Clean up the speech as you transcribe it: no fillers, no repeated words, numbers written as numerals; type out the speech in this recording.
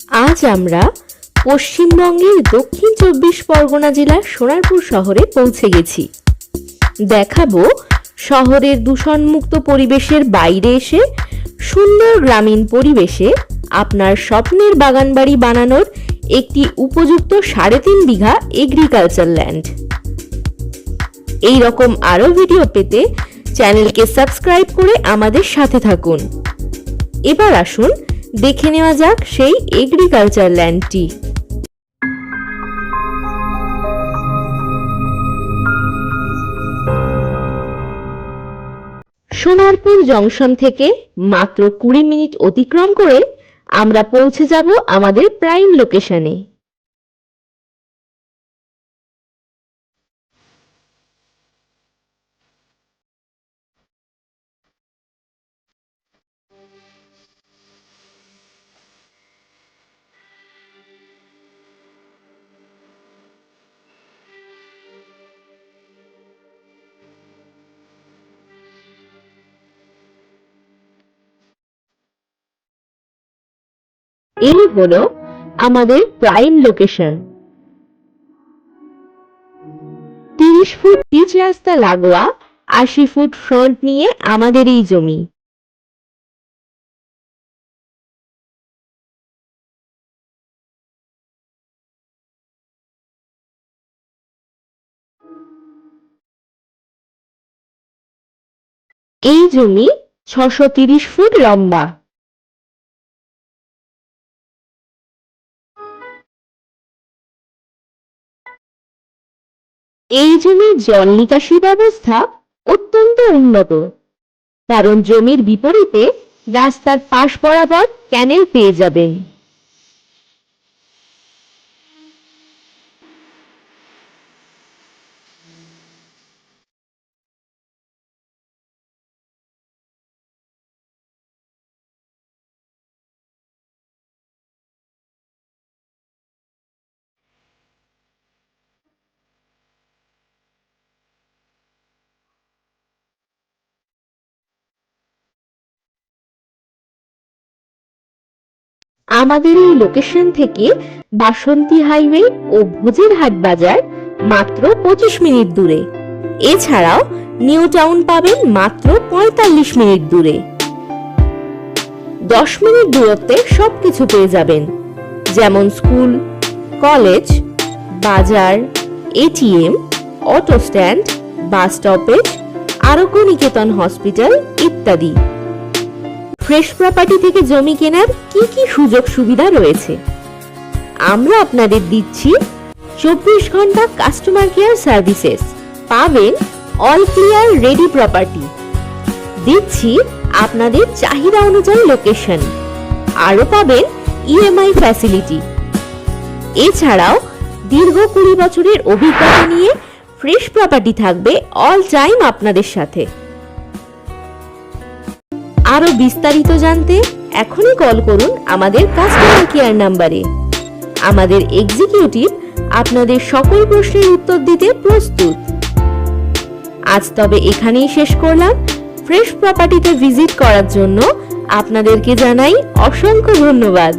আজ আমরা পশ্চিমবঙ্গের দক্ষিণ 24 পরগনা জেলার সোনারপুর শহরে পৌঁছে গেছি। দেখাবো শহরের দূষণমুক্ত পরিবেশের বাইরে এসে সুন্দর গ্রামীণ পরিবেশে আপনার স্বপ্নের বাগানবাড়ি বানানোর একটি উপযুক্ত 3.5 বিঘা এগ্রিকালচার ল্যান্ড। এই রকম আরো ভিডিও পেতে চ্যানেলকে সাবস্ক্রাইব করে আমাদের সাথে থাকুন। এবার আসুন দেখে নেওয়া যাক সেই এগ্রিকালচার ল্যান্ডটি। সোনারপুর জংশন থেকে মাত্র 20 মিনিট অতিক্রম করে আমরা পৌঁছে যাব আমাদের প্রাইম লোকেশনে। এই হলো আমাদের প্রাইম লোকেশন। 30 ফুট পিচ রাস্তা লাগোয়া 80 ফুট ফ্রন্ট নিয়ে আমাদের এই জমি। এই জমি 630 ফুট লম্বা। এই জমির জল নিকাশি ব্যবস্থা অত্যন্ত উন্নত, কারণ জমির বিপরীতে রাস্তার পাশ বরাবর ক্যানেল পেয়ে যাবেন। আমাদের এই লোকেশন থেকে বাসন্তী হাইওয়ে ও ভোজেরহাট বাজার মাত্র 25 মিনিট দূরে। এছাড়াও নিউ টাউন পাবেন মাত্র 45 মিনিট দূরে। 10 মিনিট দূরত্বে সবকিছু পেয়ে যাবেন, যেমন স্কুল, কলেজ, বাজার, ATM, auto stand, bus stoppage, আরোগ্য নিকেতন হসপিটাল ইত্যাদি। ফ্রেশ প্রপার্টি থেকে জমি কেনার কি কি সুযোগ সুবিধা রয়েছে? আমরা আপনাদের দিচ্ছি 24 ঘন্টা কাস্টমার কেয়ার সার্ভিসেস, পাবেন অল ক্লিয়ার রেডি প্রপার্টি, দিচ্ছি আপনাদের চাহিদা অনুযায়ী লোকেশন, আরো পাবেন ইএমআই ফ্যাসিলিটি। এছাড়াও দীর্ঘ 20 বছরের অভিজ্ঞতা নিয়ে ফ্রেশ প্রপার্টি থাকবে অল টাইম আপনাদের সাথে। আরো বিস্তারিত জানতে এখনই কল করুন আমাদের কাস্টমার কেয়ার নাম্বারে। আমাদের এক্সিকিউটিভ আপনাদের সকল প্রশ্নের উত্তর দিতে প্রস্তুত। আজ তবে এখানেই শেষ করলাম। ফ্রেশ প্রপার্টিতে ভিজিট করার জন্য আপনাদেরকে জানাই অসংখ্য ধন্যবাদ।